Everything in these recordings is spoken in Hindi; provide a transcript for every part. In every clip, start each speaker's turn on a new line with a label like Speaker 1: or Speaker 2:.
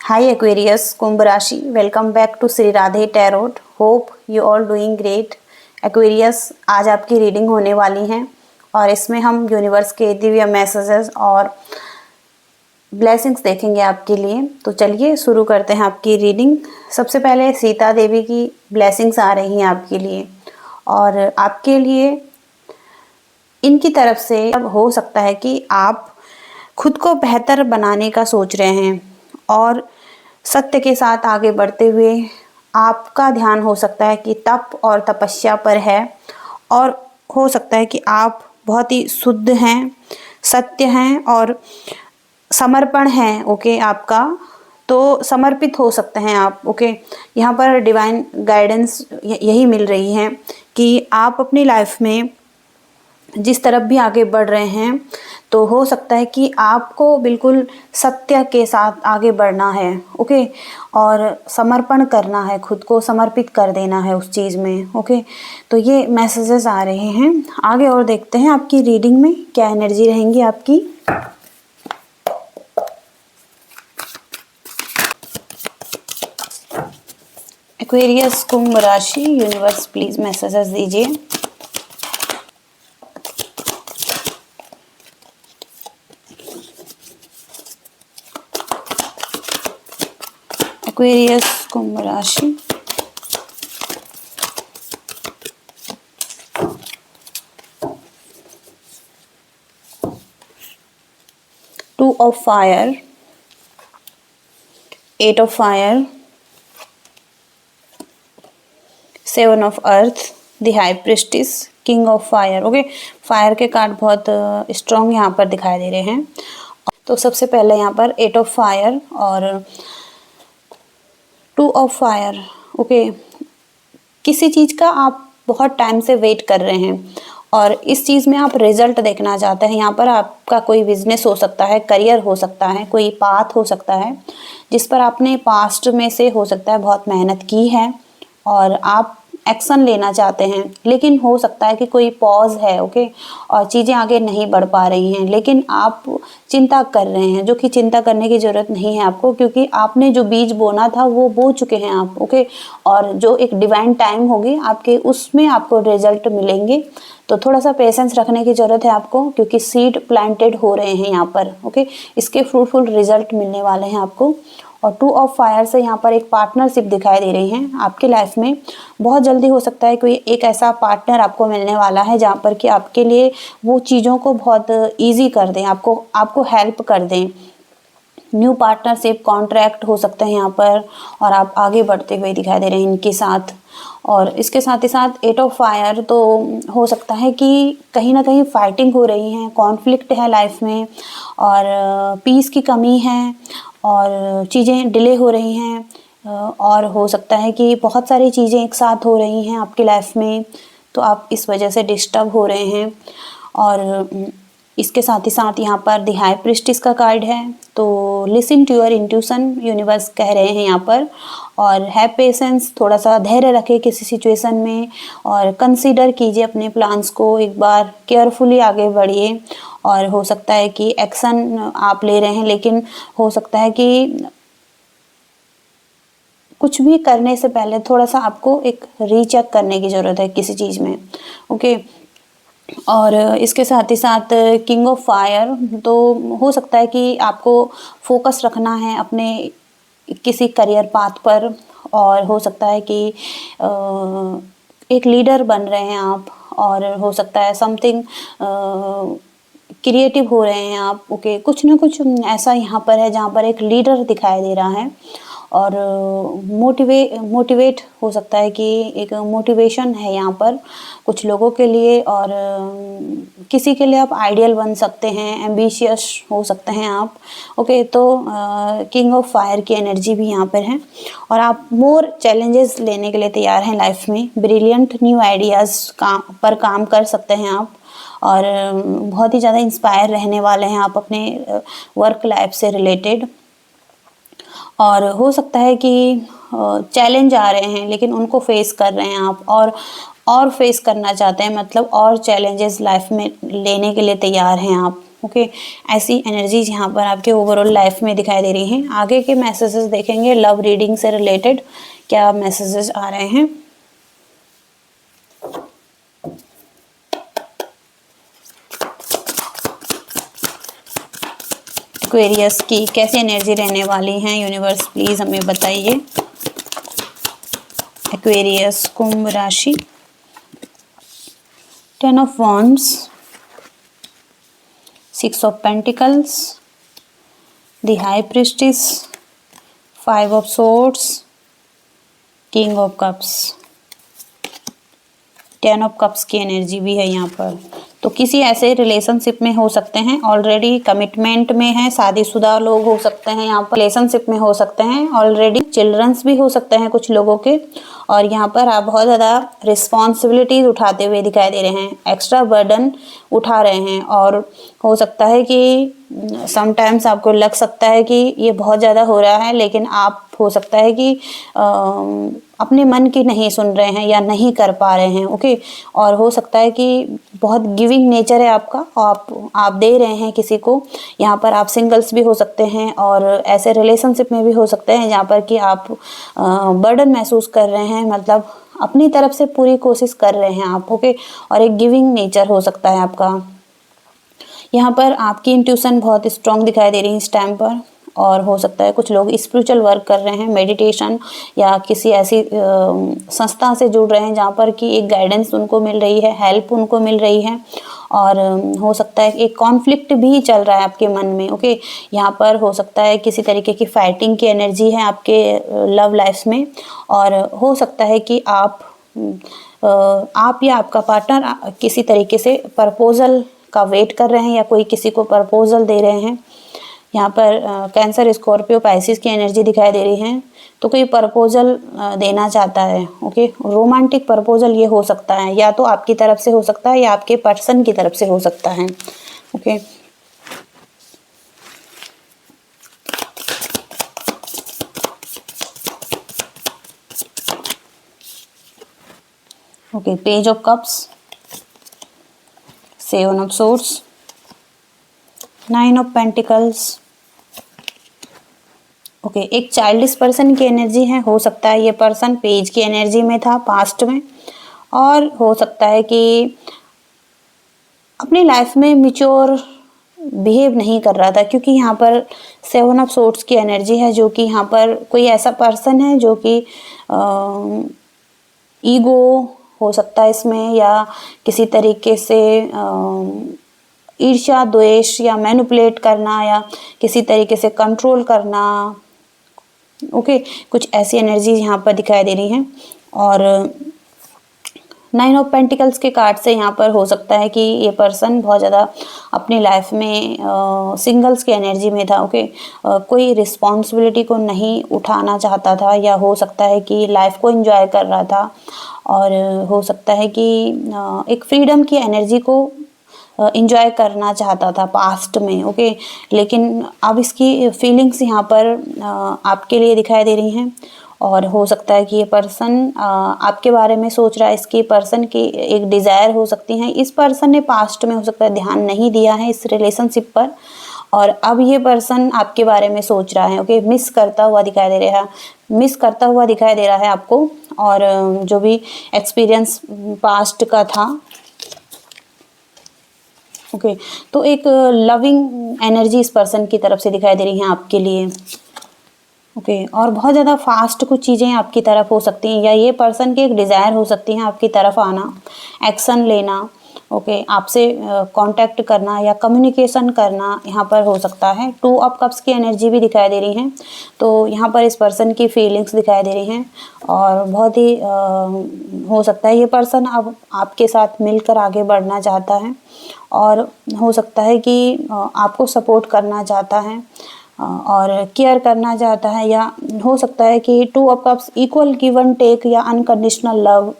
Speaker 1: Hi Aquarius, कुंभ राशि, welcome back to Shri Radhe tarot. Hope you all doing great. Aquarius, आज आपकी रीडिंग होने वाली है और इसमें हम यूनिवर्स के दिव्य मैसेजेस और ब्लेसिंग्स देखेंगे आपके लिए। तो चलिए शुरू करते हैं आपकी रीडिंग। सबसे पहले सीता देवी की ब्लेसिंग्स आ रही हैं आपके लिए और आपके लिए इनकी तरफ से अब हो सकता है कि आप खुद को बेहतर बनाने का सोच रहे हैं और सत्य के साथ आगे बढ़ते हुए आपका ध्यान हो सकता है कि तप और तपस्या पर है और हो सकता है कि आप बहुत ही शुद्ध हैं, सत्य हैं और समर्पण है। ओके, आपका तो समर्पित हो सकते हैं आप। ओके, यहाँ पर डिवाइन गाइडेंस यही मिल रही है कि आप अपनी लाइफ में जिस तरफ भी आगे बढ़ रहे हैं तो हो सकता है कि आपको बिल्कुल सत्य के साथ आगे बढ़ना है। ओके, और समर्पण करना है, खुद को समर्पित कर देना है उस चीज़ में। ओके, तो ये मैसेजेस आ रहे हैं। आगे और देखते हैं आपकी रीडिंग में क्या एनर्जी रहेंगी आपकी। एक्वेरियस कुंभ राशि, यूनिवर्स प्लीज मैसेजेस दीजिए। एक्वेरियस कुंभ राशि, two of fire, eight of fire, seven of earth, the high priestess, king of fire. Okay, fire के कार्ड बहुत स्ट्रॉन्ग यहाँ पर दिखाई दे रहे हैं। तो सबसे पहले यहाँ पर एट ऑफ फायर और टू ऑफ फायर। ओके, किसी चीज़ का आप बहुत टाइम से वेट कर रहे हैं और इस चीज़ में आप रिजल्ट देखना चाहते हैं। यहाँ पर आपका कोई बिजनेस हो सकता है, करियर हो सकता है, कोई पाथ हो सकता है जिस पर आपने पास्ट में से हो सकता है बहुत मेहनत की है और आप एक्शन लेना चाहते हैं, लेकिन हो सकता है कि कोई पॉज है। ओके, और चीज़ें आगे नहीं बढ़ पा रही हैं, लेकिन आप चिंता कर रहे हैं, जो कि चिंता करने की ज़रूरत नहीं है आपको, क्योंकि आपने जो बीज बोना था वो बो चुके हैं आप। ओके, और जो एक डिवाइन टाइम होगी आपके, उसमें आपको रिजल्ट मिलेंगे। तो थोड़ा सा पेशेंस रखने की ज़रूरत है आपको, क्योंकि सीड प्लांटेड हो रहे हैं यहाँ पर। ओके, इसके फ्रूटफुल रिजल्ट मिलने वाले हैं आपको। और टू ऑफ फायर से यहाँ पर एक पार्टनरशिप दिखाई दे रही है आपकी लाइफ में। बहुत जल्दी हो सकता है कोई एक ऐसा पार्टनर आपको मिलने वाला है जहाँ पर कि आपके लिए वो चीज़ों को बहुत इजी कर दें, आपको हेल्प कर दें। न्यू पार्टनरशिप, कॉन्ट्रैक्ट हो सकते हैं यहाँ पर और आप आगे बढ़ते हुए दिखाई दे रहे हैं इनके साथ। और इसके साथ ही साथ एट ऑफ फायर, तो हो सकता है कि कहीं ना कहीं फाइटिंग हो रही है, कॉन्फ्लिक्ट है लाइफ में और पीस की कमी है और चीज़ें डिले हो रही हैं और हो सकता है कि बहुत सारी चीज़ें एक साथ हो रही हैं आपकी लाइफ में, तो आप इस वजह से डिस्टर्ब हो रहे हैं। और इसके साथ ही साथ यहाँ पर द हाई प्रिस्टिस का कार्ड है। तो listen to your intuition, universe कह रहे हैं यहाँ पर, और है पेशेंस, थोड़ा सा धैर्य रखें किसी सिचुएशन में और कंसीडर कीजिए अपने प्लान्स को, एक बार केयरफुली आगे बढ़िए। और हो सकता है कि एक्शन आप ले रहे हैं, लेकिन हो सकता है कि कुछ भी करने से पहले थोड़ा सा आपको एक रीचेक करने की ज़रूरत है किसी चीज़ में। ओके, और इसके साथ ही साथ किंग ऑफ फायर, तो हो सकता है कि आपको फोकस रखना है अपने किसी करियर पाथ पर और हो सकता है कि एक लीडर बन रहे हैं आप और हो सकता है समथिंग क्रिएटिव हो रहे हैं आप। ओके, कुछ ना कुछ ऐसा यहाँ पर है जहाँ पर एक लीडर दिखाई दे रहा है और मोटिवेट हो सकता है कि एक मोटिवेशन है यहाँ पर कुछ लोगों के लिए और किसी के लिए आप आइडियल बन सकते हैं, एम्बिशियस हो सकते हैं आप। ओके, तो किंग ऑफ फायर की एनर्जी भी यहाँ पर है और आप मोर चैलेंजेस लेने के लिए तैयार हैं लाइफ में। ब्रिलियंट न्यू आइडियाज़ पर काम कर सकते हैं आप और बहुत ही ज़्यादा इंस्पायर रहने वाले हैं आप अपने वर्क लाइफ से रिलेटेड। और हो सकता है कि चैलेंज आ रहे हैं लेकिन उनको फेस कर रहे हैं आप और फेस करना चाहते हैं, मतलब और चैलेंजेस लाइफ में लेने के लिए तैयार हैं आप। ओके, ऐसी एनर्जीज यहाँ पर आपके ओवरऑल लाइफ में दिखाई दे रही हैं। आगे के मैसेजेस देखेंगे लव रीडिंग से रिलेटेड क्या मैसेजेस आ रहे हैं। एक्वेरियस की कैसी एनर्जी रहने वाली है, यूनिवर्स प्लीज हमें बताइए। एक्वेरियस कुंभ राशि, 10 of wands, 6 of pentacles, the high priestess, 5 of swords, king of cups, 10 of cups की एनर्जी भी है यहाँ पर। तो किसी ऐसे रिलेशनशिप में हो सकते हैं, ऑलरेडी कमिटमेंट में है, शादीशुदा लोग हो सकते हैं, यहाँ पर रिलेशनशिप में हो सकते हैं, ऑलरेडी चिल्ड्रंस भी हो सकते हैं कुछ लोगों के। और यहाँ पर आप बहुत ज़्यादा रिस्पॉन्सिबिलिटीज उठाते हुए दिखाई दे रहे हैं, एक्स्ट्रा बर्डन उठा रहे हैं। और हो सकता है कि समटाइम्स आपको लग सकता है कि ये बहुत ज़्यादा हो रहा है, लेकिन आप हो सकता है कि अपने मन की नहीं सुन रहे हैं या नहीं कर पा रहे हैं। ओके, और हो सकता है कि बहुत गिविंग नेचर है आपका, आप दे रहे हैं किसी को। यहाँ पर आप सिंगल्स भी हो सकते हैं और ऐसे रिलेशनशिप में भी हो सकते हैं जहाँ पर कि आप बर्डन महसूस कर रहे हैं, मतलब अपनी तरफ से पूरी कोशिश कर रहे हैं आप। ओके, और एक गिविंग नेचर हो सकता है आपका। यहाँ पर आपकी इंट्यूशन बहुत स्ट्रॉन्ग दिखाई दे रही है इस टाइम पर। और हो सकता है कुछ लोग स्पिरिचुअल वर्क कर रहे हैं, मेडिटेशन या किसी ऐसी संस्था से जुड़ रहे हैं जहाँ पर कि एक गाइडेंस उनको मिल रही है, हेल्प उनको मिल रही है। और हो सकता है एक कॉन्फ्लिक्ट भी चल रहा है आपके मन में। ओके, यहाँ पर हो सकता है किसी तरीके की फाइटिंग की एनर्जी है आपके लव लाइफ में। और हो सकता है कि आप या आपका पार्टनर किसी तरीके से प्रपोजल का वेट कर रहे हैं या कोई किसी को प्रपोजल दे रहे हैं। यहाँ पर कैंसर, स्कॉर्पियो, पाइसिस की एनर्जी दिखाई दे रही है। तो कोई प्रपोजल देना चाहता है। ओके, रोमांटिक प्रपोजल ये हो सकता है, या तो आपकी तरफ से हो सकता है या आपके पर्सन की तरफ से हो सकता है। Okay, okay, page of cups, 7 of swords, 9 of pentacles. Okay, एक चाइल्डिश पर्सन की एनर्जी है। हो सकता है ये पर्सन पेज की एनर्जी में था पास्ट में, और हो सकता है कि अपनी लाइफ में मैच्योर बिहेव नहीं कर रहा था, क्योंकि यहाँ पर 7 ऑफ सोर्ड्स की एनर्जी है, जो कि यहाँ पर कोई ऐसा पर्सन है जो कि ईगो हो सकता है इसमें, या किसी तरीके से ईर्ष्या, द्वेष या मैनिपुलेट करना या किसी तरीके से कंट्रोल करना। ओके, कुछ ऐसी एनर्जीज यहाँ पर दिखाई दे रही हैं। और 9 ऑफ पेंटिकल्स के कार्ड से यहाँ पर हो सकता है कि ये पर्सन बहुत ज़्यादा अपनी लाइफ में सिंगल्स की एनर्जी में था। ओके, कोई रिस्पॉन्सिबिलिटी को नहीं उठाना चाहता था, या हो सकता है कि लाइफ को एंजॉय कर रहा था। और हो सकता है कि एक फ्रीडम की एनर्जी को इंजॉय करना चाहता था पास्ट में। ओके, लेकिन अब इसकी फीलिंग्स यहाँ पर आपके लिए दिखाई दे रही हैं। और हो सकता है कि ये पर्सन आपके बारे में सोच रहा है, इसकी पर्सन की एक डिज़ायर हो सकती है। इस पर्सन ने पास्ट में हो सकता है ध्यान नहीं दिया है इस रिलेशनशिप पर, और अब ये पर्सन आपके बारे में सोच रहा है। ओके, मिस करता हुआ दिखाई दे रहा है, आपको। और जो भी एक्सपीरियंस पास्ट का था। ओके, तो एक लविंग एनर्जी इस पर्सन की तरफ से दिखाई दे रही है आपके लिए। ओके, और बहुत ज़्यादा फास्ट कुछ चीज़ें आपकी तरफ हो सकती हैं, या ये पर्सन की एक डिज़ायर हो सकती है आपकी तरफ आना, एक्शन लेना। ओके, आपसे कांटेक्ट करना या कम्युनिकेशन करना यहाँ पर हो सकता है। 2 ऑफ कप्स की एनर्जी भी दिखाई दे रही है। तो यहाँ पर इस पर्सन की फीलिंग्स दिखाई दे रही हैं, और बहुत ही हो सकता है ये पर्सन अब आपके साथ मिलकर आगे बढ़ना चाहता है, और हो सकता है कि आपको सपोर्ट करना चाहता है और केयर करना चाहता है। या हो सकता है कि 2 of cups equal give and take या अनकंडीशनल लव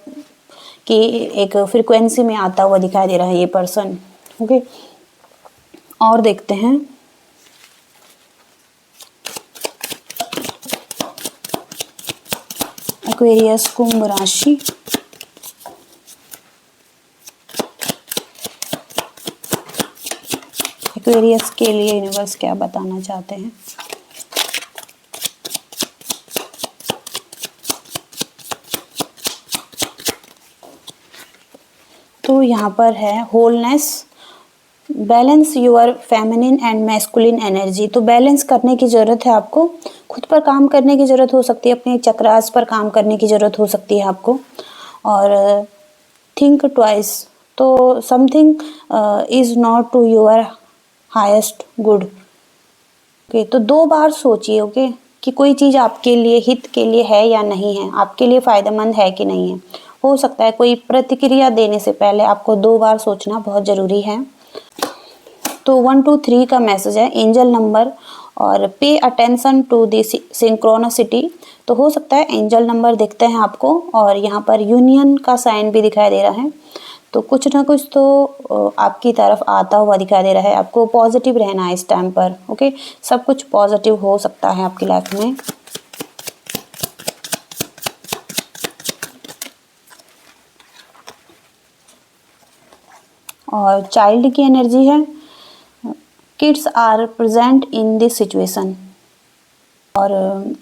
Speaker 1: की एक फ्रीक्वेंसी में आता हुआ दिखाई दे रहा है ये पर्सन। ओके, और देखते हैं एक्वेरियस कुंभ राशि, एक्वेरियस के लिए यूनिवर्स क्या बताना चाहते हैं? तो यहाँ पर है wholeness, balance your feminine and masculine energy. तो बैलेंस करने की ज़रूरत है आपको, खुद पर काम करने की ज़रूरत हो सकती है, अपने चक्रास पर काम करने की ज़रूरत हो सकती है आपको। और थिंक ट्वाइस, तो something is not to your highest good. Okay, तो 2 बार सोचिए, ओके, कि कोई चीज़ आपके लिए हित के लिए है या नहीं है, आपके लिए फ़ायदेमंद है कि नहीं है। हो सकता है कोई प्रतिक्रिया देने से पहले आपको 2 बार सोचना बहुत ज़रूरी है। तो 1 2 3 का मैसेज है एंजल नंबर, और pay attention to this synchronicity. तो हो सकता है एंजल नंबर दिखते हैं आपको, और यहाँ पर यूनियन का साइन भी दिखाई दे रहा है। तो कुछ ना कुछ तो आपकी तरफ आता हुआ दिखाई दे रहा है। आपको पॉजिटिव रहना है इस टाइम पर, ओके। सब कुछ पॉजिटिव हो सकता है आपकी लाइफ में। और चाइल्ड की एनर्जी है, kids are present in this situation. और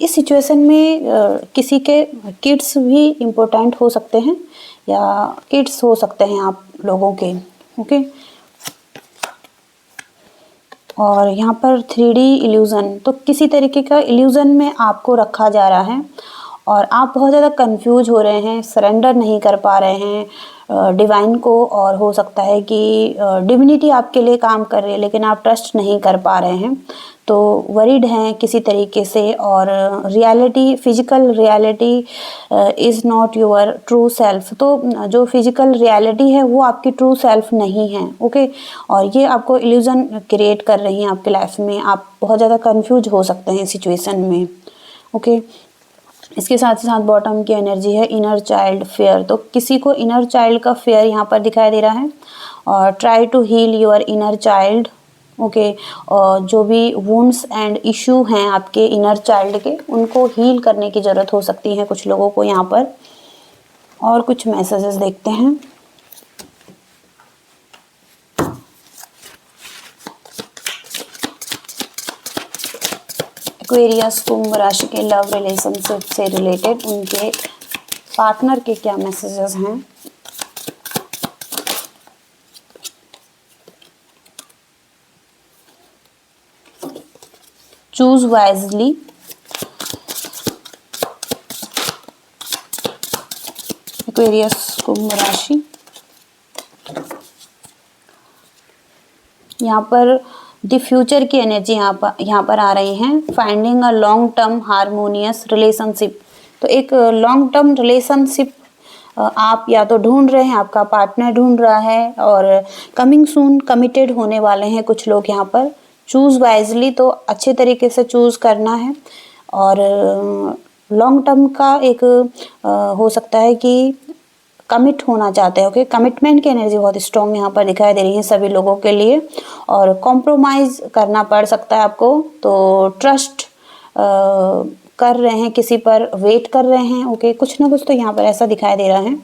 Speaker 1: इस सिचुएशन में किसी के किड्स भी इम्पोर्टेंट हो सकते हैं, या किड्स हो सकते हैं आप लोगों के, ओके। और यहाँ पर 3D इल्यूज़न, तो किसी तरीके का इल्यूज़न में आपको रखा जा रहा है और आप बहुत ज़्यादा कंफ्यूज हो रहे हैं, सरेंडर नहीं कर पा रहे हैं डिवाइन को। और हो सकता है कि डिविनिटी आपके लिए काम कर रही है लेकिन आप ट्रस्ट नहीं कर पा रहे हैं, तो वरीड हैं किसी तरीके से। और reality, physical reality is not your true self. तो जो फिजिकल रियलिटी है वो आपकी ट्रू सेल्फ नहीं है, ओके। और ये आपको इल्यूज़न क्रिएट कर रही हैं आपकी लाइफ में। आप बहुत ज़्यादा कंफ्यूज हो सकते हैं सिचुएशन में, ओके। इसके साथ ही साथ बॉटम की एनर्जी है इनर चाइल्ड फेयर। तो किसी को इनर चाइल्ड का फेयर यहाँ पर दिखाई दे रहा है। और try to heal your inner child, okay. और जो भी वुंड्स एंड इशू हैं आपके इनर चाइल्ड के, उनको हील करने की ज़रूरत हो सकती है कुछ लोगों को यहाँ पर। और कुछ मैसेजेस देखते हैं। एक्वेरियस कुंभ राशि के लव रिलेशनशिप से रिलेटेड उनके पार्टनर के क्या मैसेजेस हैं? चूज वाइजली, एक्वेरियस कुंभ राशि। यहाँ पर द फ्यूचर की एनर्जी यहाँ पर आ रही हैं। Finding a long term harmonious relationship. तो एक लॉन्ग टर्म रिलेशनशिप आप या तो ढूंढ रहे हैं, आपका पार्टनर ढूंढ रहा है, और कमिंग सून कमिटेड होने वाले हैं कुछ लोग यहाँ पर। चूज़ वाइजली, तो अच्छे तरीके से चूज़ करना है। और लॉन्ग टर्म का एक हो सकता है कि कमिट होना चाहते हैं, ओके। कमिटमेंट की एनर्जी बहुत स्ट्रॉन्ग यहाँ पर दिखाई दे रही है सभी लोगों के लिए। और कॉम्प्रोमाइज़ करना पड़ सकता है आपको, तो ट्रस्ट कर रहे हैं किसी पर, वेट कर रहे हैं, ओके। कुछ ना कुछ तो यहाँ पर ऐसा दिखाई दे रहा है।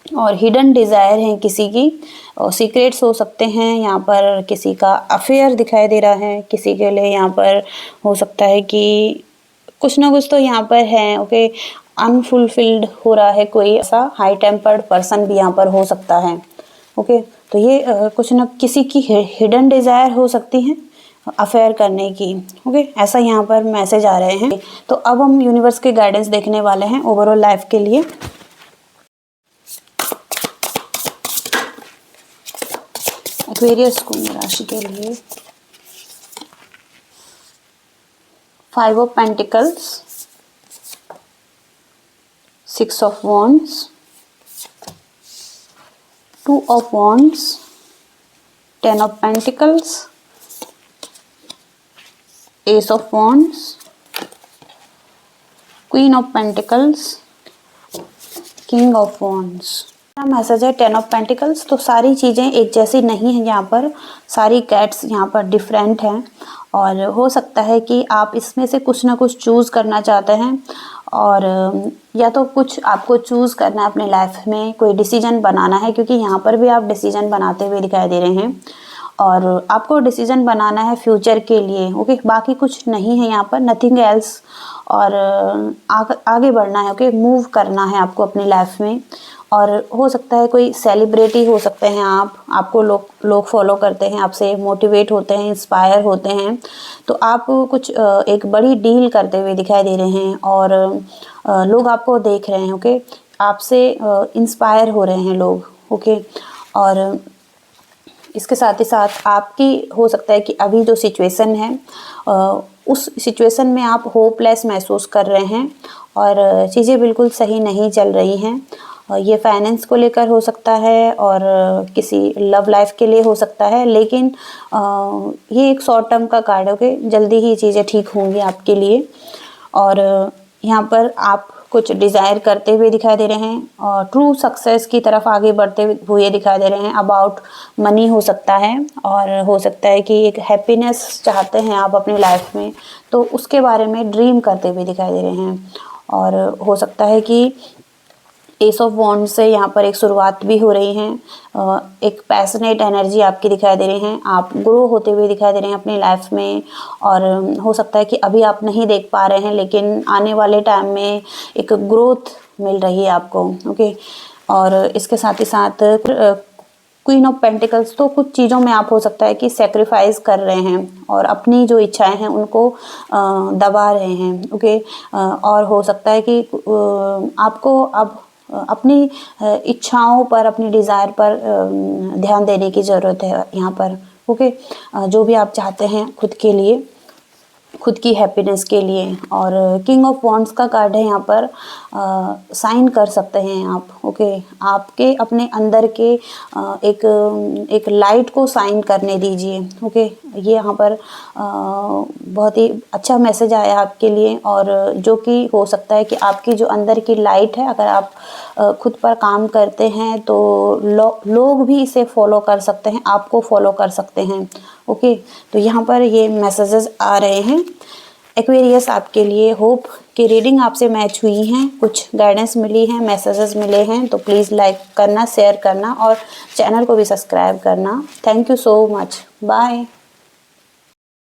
Speaker 1: और हिडन डिज़ायर है किसी की, और सीक्रेट्स हो सकते हैं यहाँ पर। किसी का अफेयर दिखाई दे रहा है किसी के लिए यहाँ पर। हो सकता है कि कुछ ना कुछ तो यहाँ पर है, ओके। अनफुलफिल्ड हो रहा है, कोई ऐसा हाई टेम्पर्ड पर्सन भी यहाँ पर हो सकता है, ओके। तो ये कुछ ना किसी की हिडन डिज़ायर हो सकती है अफेयर करने की, ओके। ऐसा यहाँ पर मैसेज आ रहे हैं। तो अब हम यूनिवर्स के गाइडेंस देखने वाले हैं ओवरऑल लाइफ के लिए। एक्वेरियस कुंभ राशि के लिए 5 of pentacles, 6 of wands, 2 of wands, 10 of pentacles, ace of wands, queen of pentacles, king of wands। Message है 10 ऑफ पेंटिकल्स। तो सारी चीज़ें एक जैसी नहीं हैं यहाँ पर, सारी कैट्स यहाँ पर डिफरेंट हैं। और हो सकता है कि आप इसमें से कुछ ना कुछ चूज़ करना चाहते हैं, और या तो कुछ आपको चूज़ करना है अपने लाइफ में, कोई डिसीजन बनाना है, क्योंकि यहाँ पर भी आप डिसीजन बनाते हुए दिखाई दे रहे हैं। और आपको डिसीजन बनाना है फ्यूचर के लिए। ओके, बाकी कुछ नहीं है यहाँ पर, नथिंग एल्स। और आगे बढ़ना है। ओके, मूव करना है आपको अपनी लाइफ में। और हो सकता है कोई सेलिब्रिटी हो सकते हैं आप, आपको लोग फॉलो करते हैं, आपसे मोटिवेट होते हैं, इंस्पायर होते हैं, तो आप कुछ एक बड़ी डील करते हुए दिखाई दे रहे हैं और लोग आपको देख रहे हैं। ओके, आपसे इंस्पायर हो रहे हैं लोग। ओके, और इसके साथ ही साथ आपकी हो सकता है कि अभी जो सिचुएशन है उस सिचुएशन में आप होपलेस महसूस कर रहे हैं और चीज़ें बिल्कुल सही नहीं चल रही हैं। ये फाइनेंस को लेकर हो सकता है और किसी लव लाइफ के लिए हो सकता है, लेकिन ये एक शॉर्ट टर्म का कार्ड है। ओके, जल्दी ही चीज़ें ठीक होंगी आपके लिए। और यहाँ पर आप कुछ डिज़ायर करते हुए दिखाई दे रहे हैं और ट्रू सक्सेस की तरफ आगे बढ़ते हुए दिखाई दे रहे हैं। अबाउट मनी हो सकता है और हो सकता है कि एक हैप्पीनेस चाहते हैं आप अपनी लाइफ में, तो उसके बारे में ड्रीम करते हुए दिखाई दे रहे हैं। और हो सकता है कि एस ऑफ वॉन्ड से यहाँ पर एक शुरुआत भी हो रही है। एक पैशनेट एनर्जी आपकी दिखाई दे रही है, आप ग्रो होते हुए दिखाई दे रहे हैं अपनी लाइफ में। और हो सकता है कि अभी आप नहीं देख पा रहे हैं, लेकिन आने वाले टाइम में एक ग्रोथ मिल रही है आपको। ओके, और इसके साथ ही साथ क्वीन ऑफ पेंटिकल्स, तो कुछ चीज़ों में आप हो सकता है कि सेक्रीफाइस कर रहे हैं और अपनी जो इच्छाएं हैं उनको दबा रहे हैं। ओके, और हो सकता है कि आपको अब अपनी इच्छाओं पर, अपनी डिज़ायर पर ध्यान देने की ज़रूरत है यहाँ पर। ओके, जो भी आप चाहते हैं खुद के लिए, खुद की हैप्पीनेस के लिए। और किंग ऑफ वॉन्ड्स का कार्ड है यहाँ पर, साइन कर सकते हैं आप। ओके, आपके अपने अंदर के एक लाइट को साइन करने दीजिए। ओके, ये यहाँ पर बहुत ही अच्छा मैसेज आया आपके लिए, और जो कि हो सकता है कि आपकी जो अंदर की लाइट है, अगर आप खुद पर काम करते हैं तो लोग भी इसे फॉलो कर सकते हैं, आपको फॉलो कर सकते हैं। ओके, तो यहाँ पर ये मैसेजेस आ रहे हैं एक्वेरियस आपके लिए। होप कि रीडिंग आपसे मैच हुई हैं, कुछ गाइडेंस मिली है, मैसेजेस मिले हैं, तो प्लीज़ लाइक करना, शेयर करना और चैनल को भी सब्सक्राइब करना। Thank you so much, bye.